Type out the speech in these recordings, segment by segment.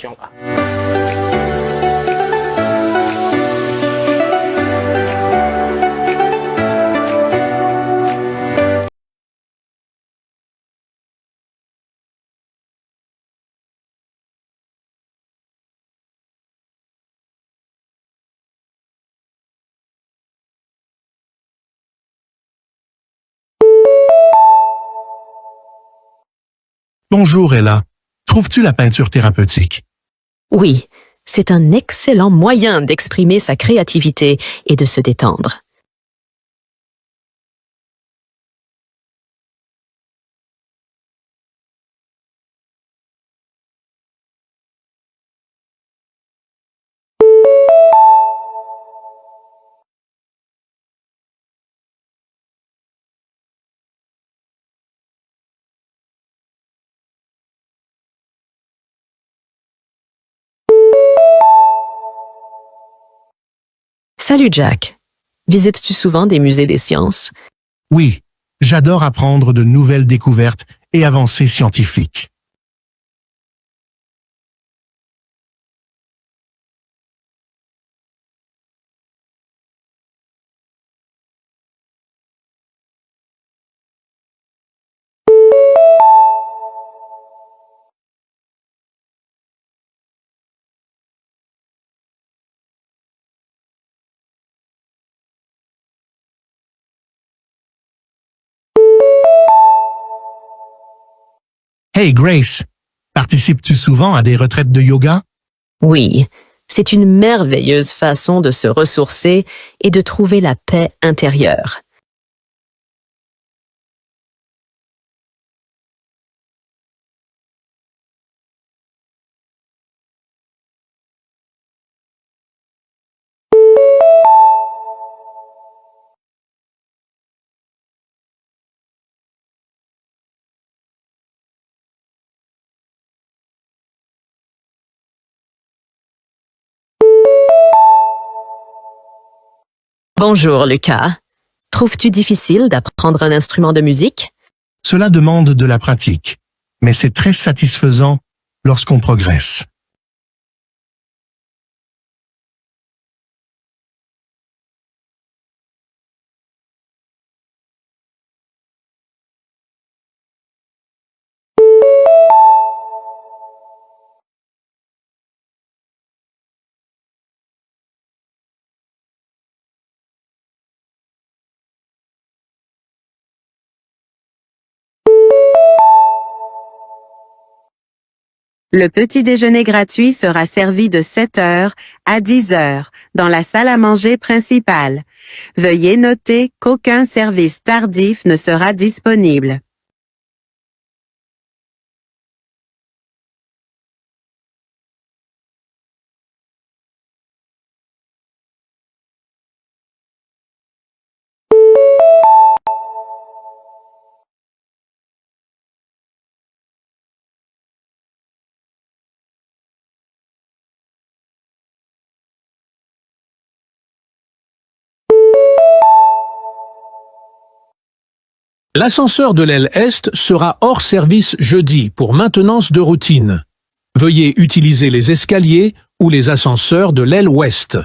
A. Bonjour Ella, trouves-tu la peinture thérapeutique? Oui, c'est un excellent moyen d'exprimer sa créativité et de se détendre. Salut Jack. Visites-tu souvent des musées des sciences? Oui, j'adore apprendre de nouvelles découvertes et avancées scientifiques. Hey Grace, participes-tu souvent à des retraites de yoga? Oui, c'est une merveilleuse façon de se ressourcer et de trouver la paix intérieure. Bonjour Lucas. Trouves-tu difficile d'apprendre un instrument de musique? Cela demande de la pratique, mais c'est très satisfaisant lorsqu'on progresse. Le petit déjeuner gratuit sera servi de 7 heures à 10 heures dans la salle à manger principale. Veuillez noter qu'aucun service tardif ne sera disponible. L'ascenseur de l'aile Est sera hors service jeudi pour maintenance de routine. Veuillez utiliser les escaliers ou les ascenseurs de l'aile Ouest.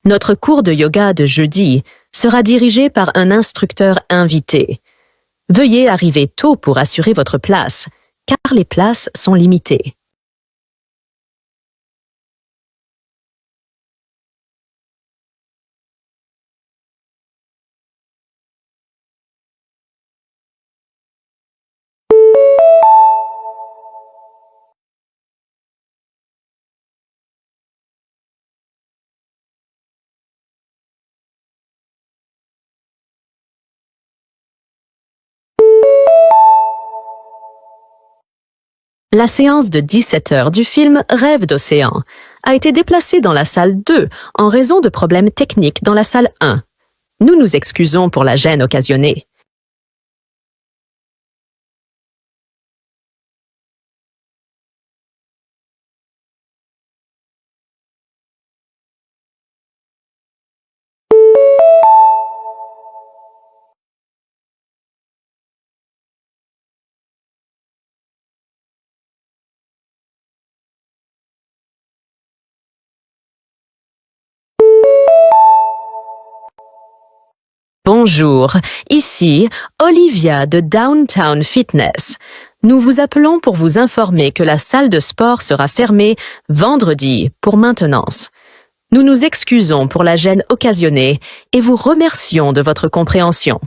Notre cours de yoga de jeudi sera dirigé par un instructeur invité. Veuillez arriver tôt pour assurer votre place, car les places sont limitées. La séance de 17 heures du film Rêve d'océan a été déplacé dans la salle 2 en raison de problèmes techniques dans la salle 1. Nous nous excusons pour la gêne occasionnée. Bonjour, ici Olivia de Downtown Fitness. Nous vous appelons pour vous informer que la salle de sport sera fermée vendredi pour maintenance. Nous nous excusons pour la gêne occasionnée et vous remercions de votre compréhension.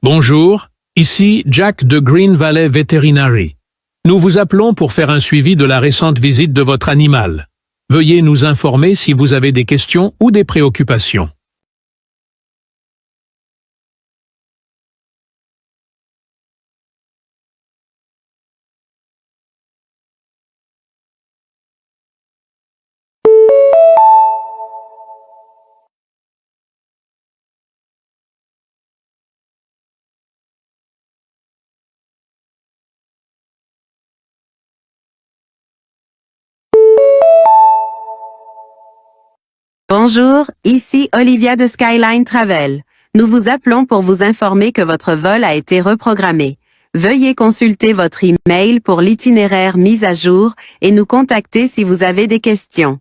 Bonjour, ici Jack de Green Valley Veterinary. Nous vous appelons pour faire un suivi de la récente visite de votre animal. Veuillez nous informer si vous avez des questions ou des préoccupations. Bonjour, ici Olivia de Skyline Travel. Nous vous appelons pour vous informer que votre vol a été reprogrammé. Veuillez consulter votre email pour l'itinéraire mis à jour et nous contacter si vous avez des questions.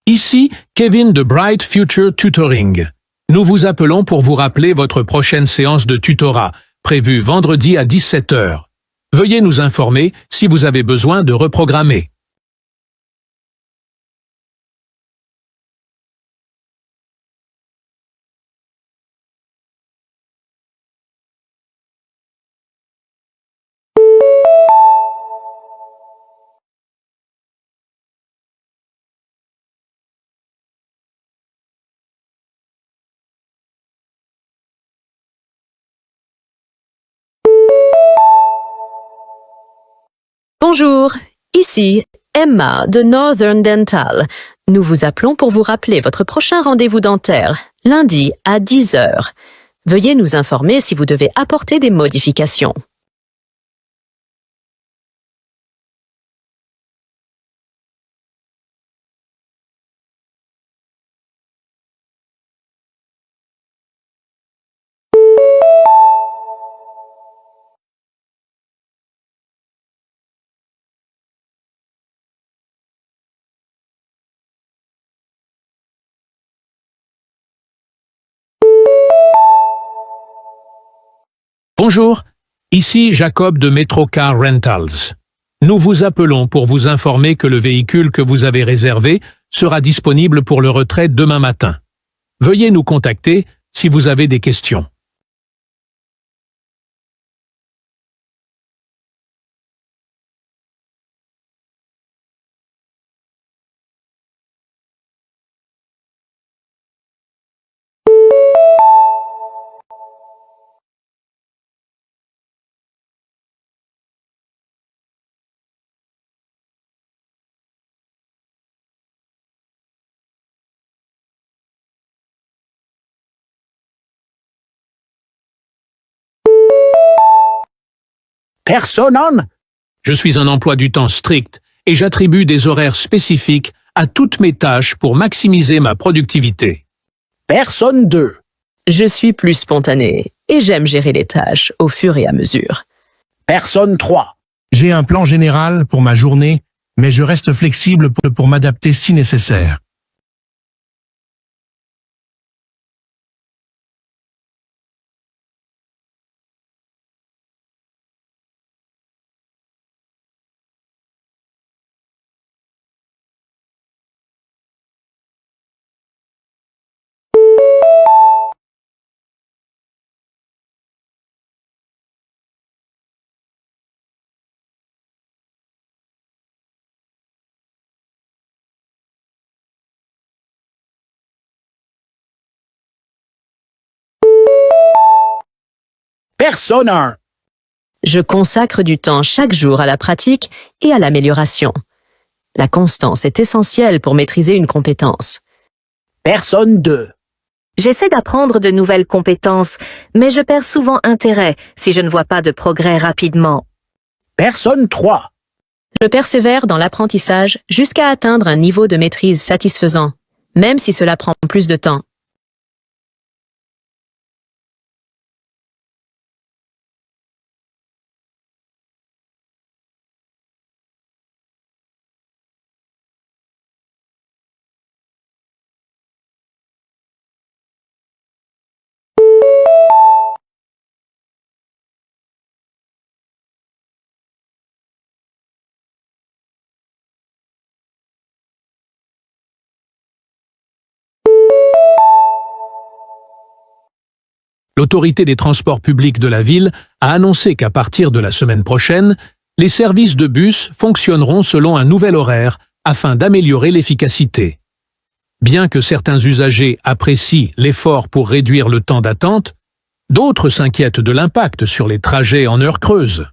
Ici Kevin de Bright Future Tutoring. Nous vous appelons pour vous rappeler votre prochaine séance de tutorat, prévue vendredi à 17 h. Veuillez nous informer si vous avez besoin de reprogrammer. Bonjour, ici Emma de Northern Dental. Nous vous appelons pour vous rappeler votre prochain rendez-vous dentaire, lundi à 10 h. Veuillez nous informer si vous devez apporter des modifications. Bonjour, ici Jacob de Metrocar Rentals. Nous vous appelons pour vous informer que le véhicule que vous avez réservé sera disponible pour le retrait demain matin. Veuillez nous contacter si vous avez des questions. Personne. Je suis un emploi du temps strict et j'attribue des horaires spécifiques à toutes mes tâches pour maximiser ma productivité. Personne 2. Je suis plus spontanée et j'aime gérer les tâches au fur et à mesure. Personne 3. J'ai un plan général pour ma journée, mais je reste flexible pour m'adapter si nécessaire. Personne 1. Je consacre du temps chaque jour à la pratique et à l'amélioration. La constance est essentielle pour maîtriser une compétence. Personne 2. J'essaie d'apprendre de nouvelles compétences, mais je perds souvent intérêt si je ne vois pas de progrès rapidement. Personne 3. Je persévère dans l'apprentissage jusqu'à atteindre un niveau de maîtrise satisfaisant, même si cela prend plus de temps. L'autorité des transports publics de la ville a annoncé qu'à partir de la semaine prochaine, les services de bus fonctionneront selon un nouvel horaire afin d'améliorer l'efficacité. Bien que certains usagers apprécient l'effort pour réduire le temps d'attente, d'autres s'inquiètent de l'impact sur les trajets en heures creuses.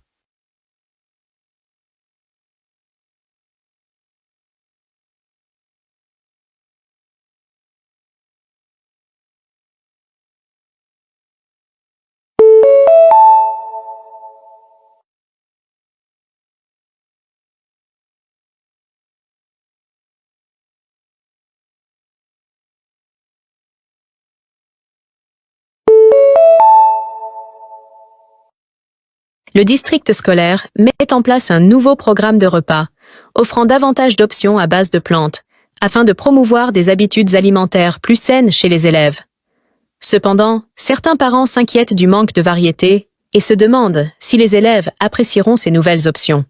Le district scolaire met en place un nouveau programme de repas, offrant davantage d'options à base de plantes, afin de promouvoir des habitudes alimentaires plus saines chez les élèves. Cependant, certains parents s'inquiètent du manque de variété et se demandent si les élèves apprécieront ces nouvelles options.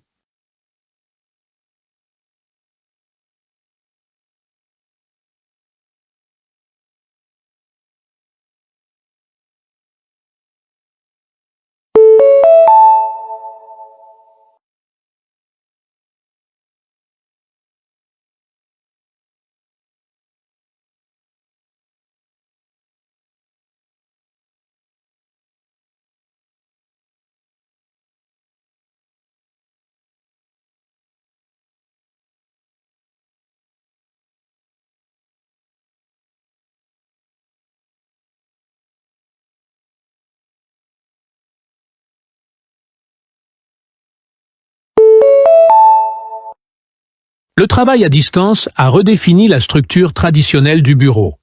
Le travail à distance a redéfini la structure traditionnelle du bureau.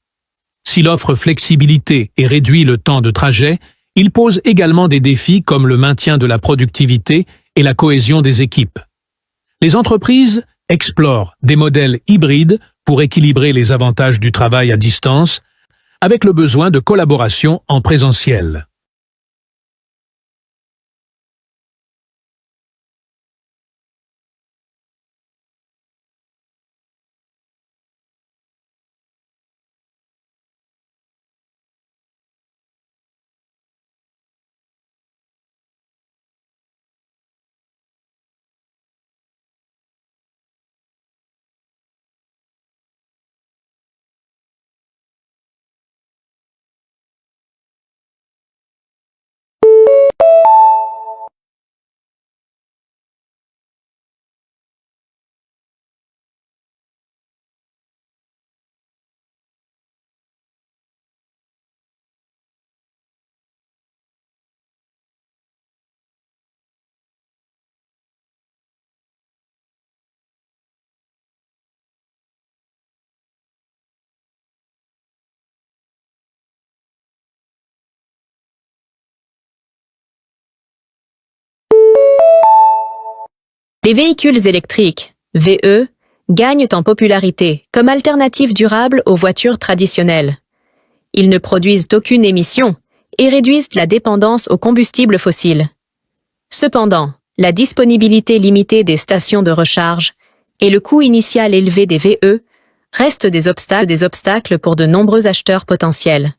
S'il offre flexibilité et réduit le temps de trajet, il pose également des défis comme le maintien de la productivité et la cohésion des équipes. Les entreprises explorent des modèles hybrides pour équilibrer les avantages du travail à distance avec le besoin de collaboration en présentiel. Les véhicules électriques, VE, gagnent en popularité comme alternative durable aux voitures traditionnelles. Ils ne produisent aucune émission et réduisent la dépendance aux combustibles fossiles. Cependant, la disponibilité limitée des stations de recharge et le coût initial élevé des VE restent des obstacles pour de nombreux acheteurs potentiels.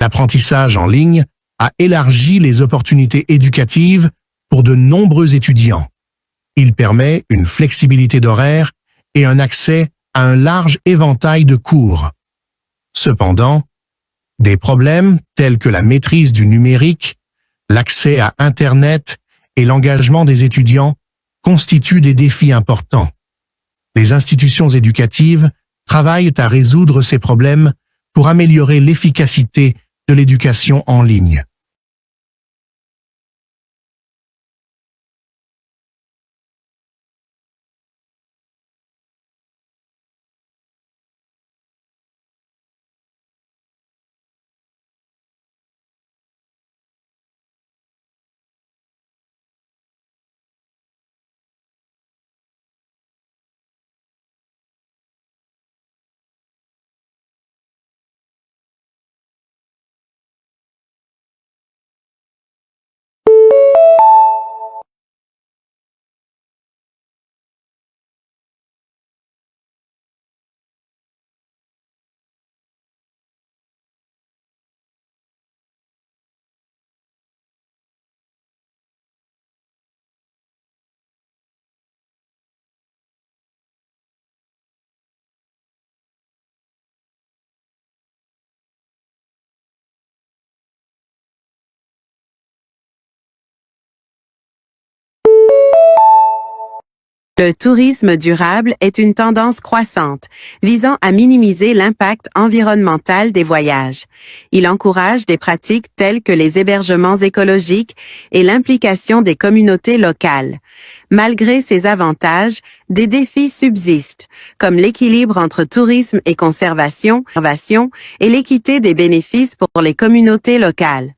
L'apprentissage en ligne a élargi les opportunités éducatives pour de nombreux étudiants. Il permet une flexibilité d'horaire et un accès à un large éventail de cours. Cependant, des problèmes tels que la maîtrise du numérique, l'accès à Internet et l'engagement des étudiants constituent des défis importants. Les institutions éducatives travaillent à résoudre ces problèmes pour améliorer l'efficacité de l'éducation en ligne. Le tourisme durable est une tendance croissante visant à minimiser l'impact environnemental des voyages. Il encourage des pratiques telles que les hébergements écologiques et l'implication des communautés locales. Malgré ces avantages, des défis subsistent, comme l'équilibre entre tourisme et conservation et l'équité des bénéfices pour les communautés locales.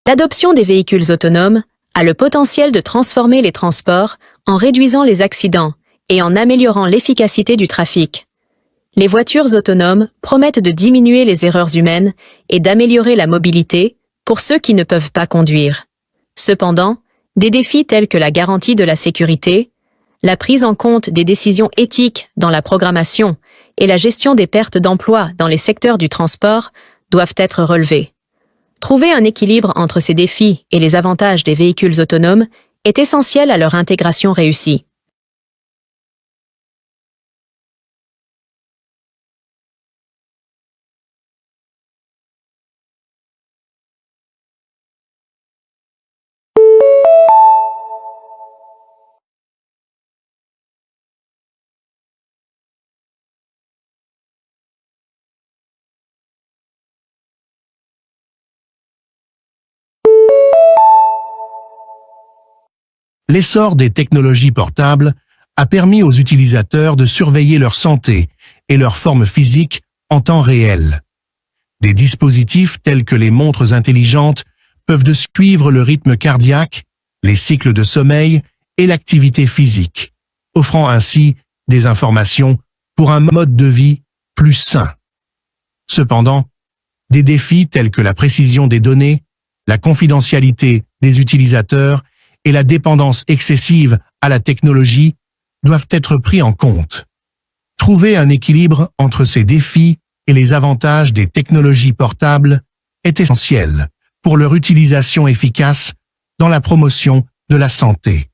L'adoption des véhicules autonomes a le potentiel de transformer les transports en réduisant les accidents et en améliorant l'efficacité du trafic. Les voitures autonomes promettent de diminuer les erreurs humaines et d'améliorer la mobilité pour ceux qui ne peuvent pas conduire. Cependant, des défis tels que la garantie de la sécurité, la prise en compte des décisions éthiques dans la programmation et la gestion des pertes d'emplois dans les secteurs du transport doivent être relevés. Trouver un équilibre entre ces défis et les avantages des véhicules autonomes est essentiel à leur intégration réussie. L'essor des technologies portables a permis aux utilisateurs de surveiller leur santé et leur forme physique en temps réel. Des dispositifs tels que les montres intelligentes peuvent de suivre le rythme cardiaque, les cycles de sommeil et l'activité physique, offrant ainsi des informations pour un mode de vie plus sain. Cependant, des défis tels que la précision des données, la confidentialité des utilisateurs et la dépendance excessive à la technologie doivent être pris en compte. Trouver un équilibre entre ces défis et les avantages des technologies portables est essentiel pour leur utilisation efficace dans la promotion de la santé.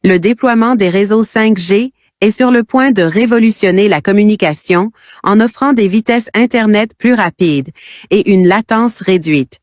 Le déploiement des réseaux 5G est sur le point de révolutionner la communication en offrant des vitesses Internet plus rapides et une latence réduite.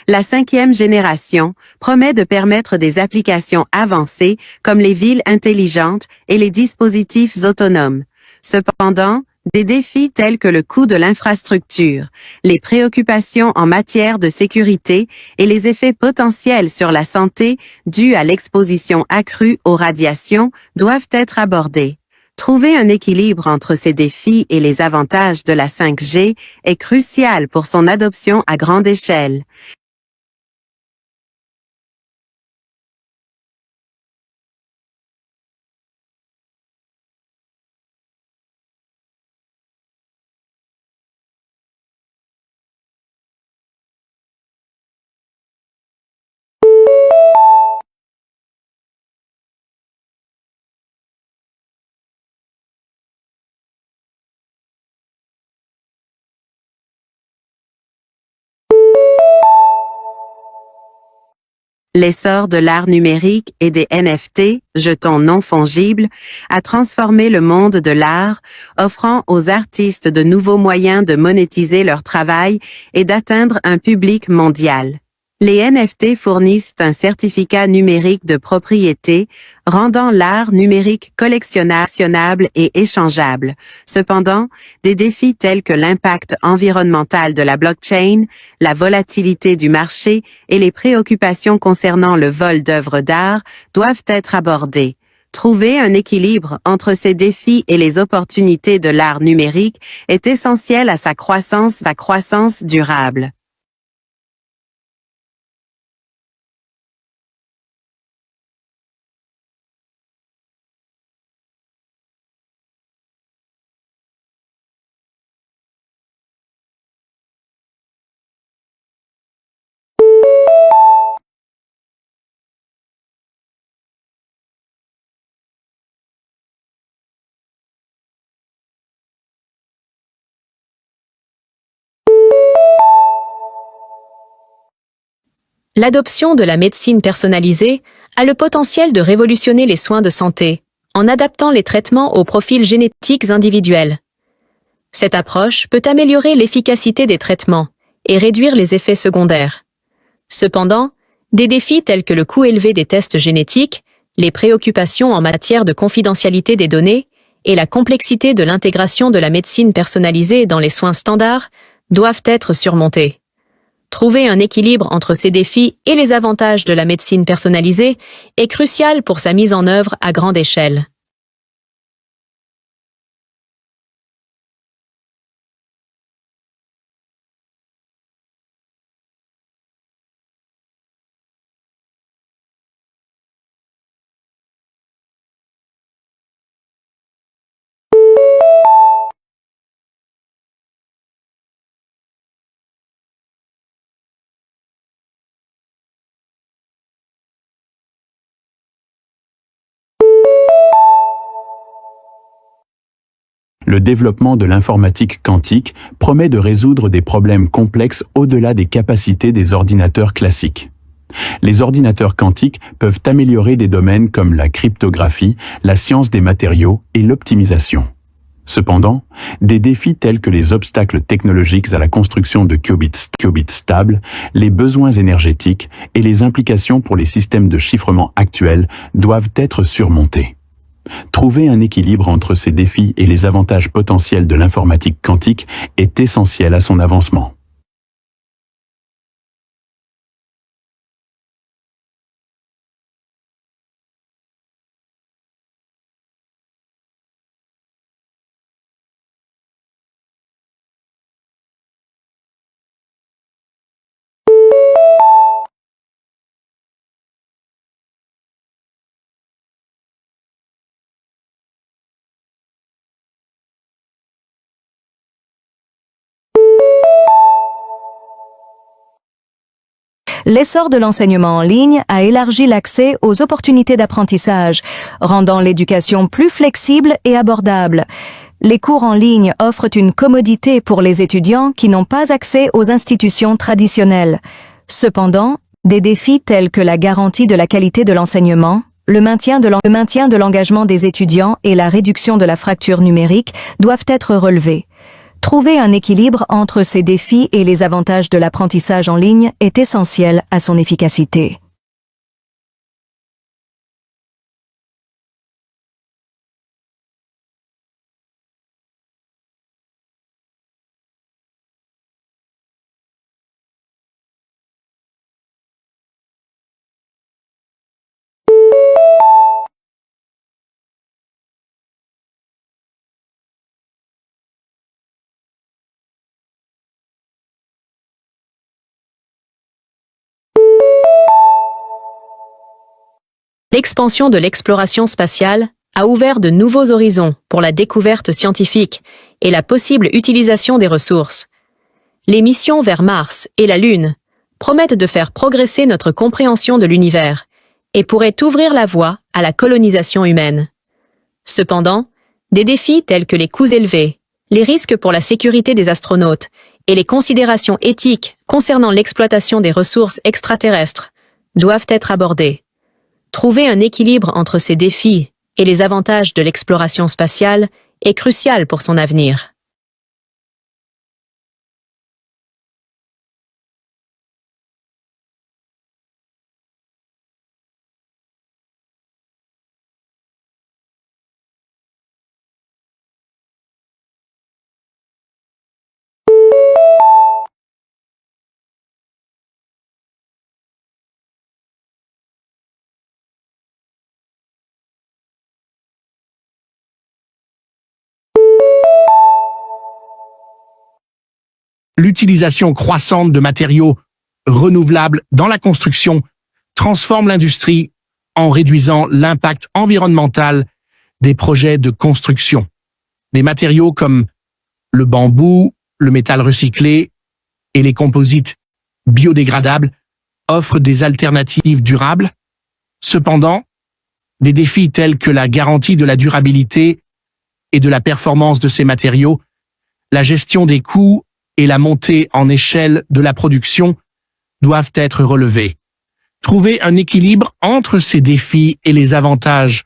La 5e génération promet de permettre des applications avancées comme les villes intelligentes et les dispositifs autonomes. Cependant, des défis tels que le coût de l'infrastructure, les préoccupations en matière de sécurité et les effets potentiels sur la santé dus à l'exposition accrue aux radiations doivent être abordés. Trouver un équilibre entre ces défis et les avantages de la 5G est crucial pour son adoption à grande échelle. L'essor de l'art numérique et des NFT, jetons non fongibles, a transformé le monde de l'art, offrant aux artistes de nouveaux moyens de monétiser leur travail et d'atteindre un public mondial. Les NFT fournissent un certificat numérique de propriété, rendant l'art numérique collectionnable et échangeable. Cependant, des défis tels que l'impact environnemental de la blockchain, la volatilité du marché et les préoccupations concernant le vol d'œuvres d'art doivent être abordés. Trouver un équilibre entre ces défis et les opportunités de l'art numérique est essentiel à sa croissance durable. L'adoption de la médecine personnalisée a le potentiel de révolutionner les soins de santé, en adaptant les traitements aux profils génétiques individuels. Cette approche peut améliorer l'efficacité des traitements et réduire les effets secondaires. Cependant, des défis tels que le coût élevé des tests génétiques, les préoccupations en matière de confidentialité des données et la complexité de l'intégration de la médecine personnalisée dans les soins standards doivent être surmontés. Trouver un équilibre entre ces défis et les avantages de la médecine personnalisée est crucial pour sa mise en œuvre à grande échelle. Le développement de l'informatique quantique promet de résoudre des problèmes complexes au-delà des capacités des ordinateurs classiques. Les ordinateurs quantiques peuvent améliorer des domaines comme la cryptographie, la science des matériaux et l'optimisation. Cependant, des défis tels que les obstacles technologiques à la construction de qubits stables, les besoins énergétiques et les implications pour les systèmes de chiffrement actuels doivent être surmontés. Trouver un équilibre entre ces défis et les avantages potentiels de l'informatique quantique est essentiel à son avancement. L'essor de l'enseignement en ligne a élargi l'accès aux opportunités d'apprentissage, rendant l'éducation plus flexible et abordable. Les cours en ligne offrent une commodité pour les étudiants qui n'ont pas accès aux institutions traditionnelles. Cependant, des défis tels que la garantie de la qualité de l'enseignement, le maintien de l'engagement des étudiants et la réduction de la fracture numérique doivent être relevés. Trouver un équilibre entre ces défis et les avantages de l'apprentissage en ligne est essentiel à son efficacité. L'expansion de l'exploration spatiale a ouvert de nouveaux horizons pour la découverte scientifique et la possible utilisation des ressources. Les missions vers Mars et la Lune promettent de faire progresser notre compréhension de l'univers et pourraient ouvrir la voie à la colonisation humaine. Cependant, des défis tels que les coûts élevés, les risques pour la sécurité des astronautes et les considérations éthiques concernant l'exploitation des ressources extraterrestres doivent être abordés. Trouver un équilibre entre ces défis et les avantages de l'exploration spatiale est crucial pour son avenir. L'utilisation croissante de matériaux renouvelables dans la construction transforme l'industrie en réduisant l'impact environnemental des projets de construction. Des matériaux comme le bambou, le métal recyclé et les composites biodégradables offrent des alternatives durables. Cependant, des défis tels que la garantie de la durabilité et de la performance de ces matériaux, la gestion des coûts et la montée en échelle de la production doivent être relevés. Trouver un équilibre entre ces défis et les avantages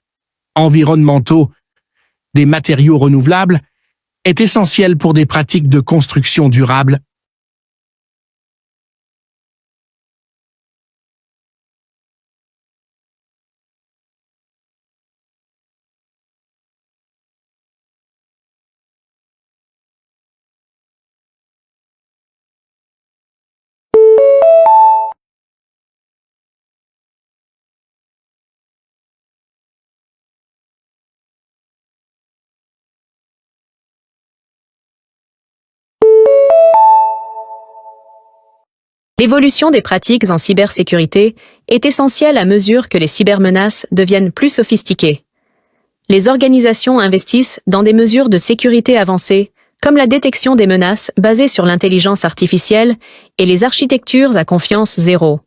environnementaux des matériaux renouvelables est essentiel pour des pratiques de construction durable. L'évolution des pratiques en cybersécurité est essentielle à mesure que les cybermenaces deviennent plus sophistiquées. Les organisations investissent dans des mesures de sécurité avancées, comme la détection des menaces basées sur l'intelligence artificielle et les architectures à confiance zéro.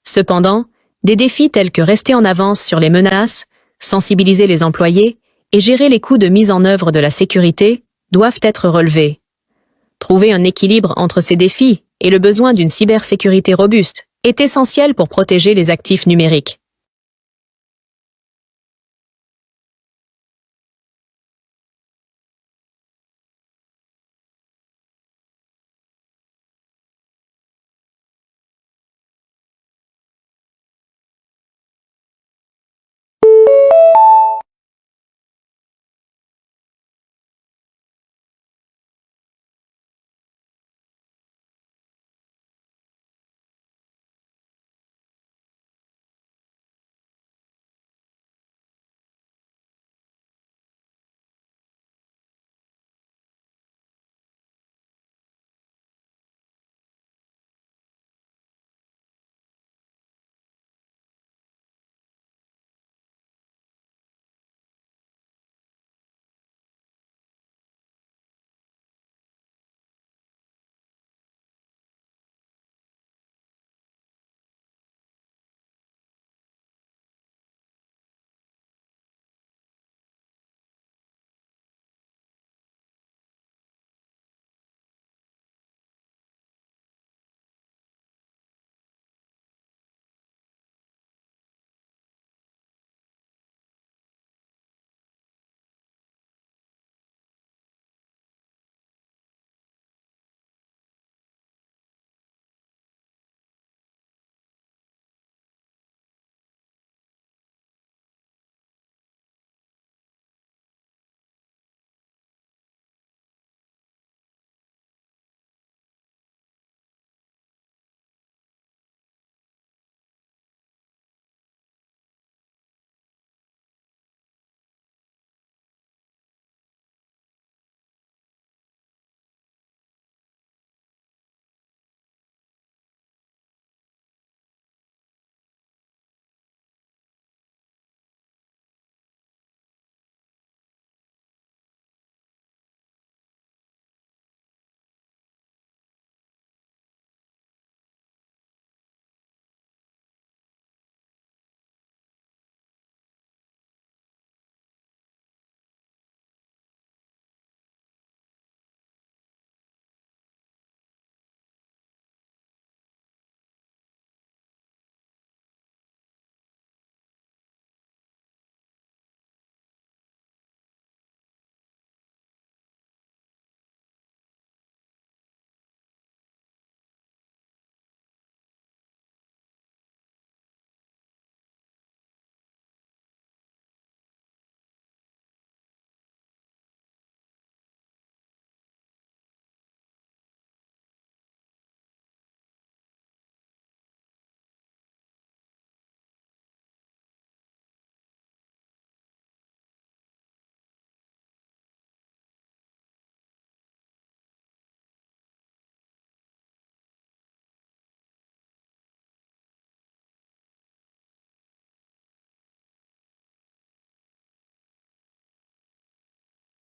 Cependant, des défis tels que rester en avance sur les menaces, sensibiliser les employés et gérer les coûts de mise en œuvre de la sécurité doivent être relevés. Trouver un équilibre entre ces défis et le besoin d'une cybersécurité robuste est essentiel pour protéger les actifs numériques.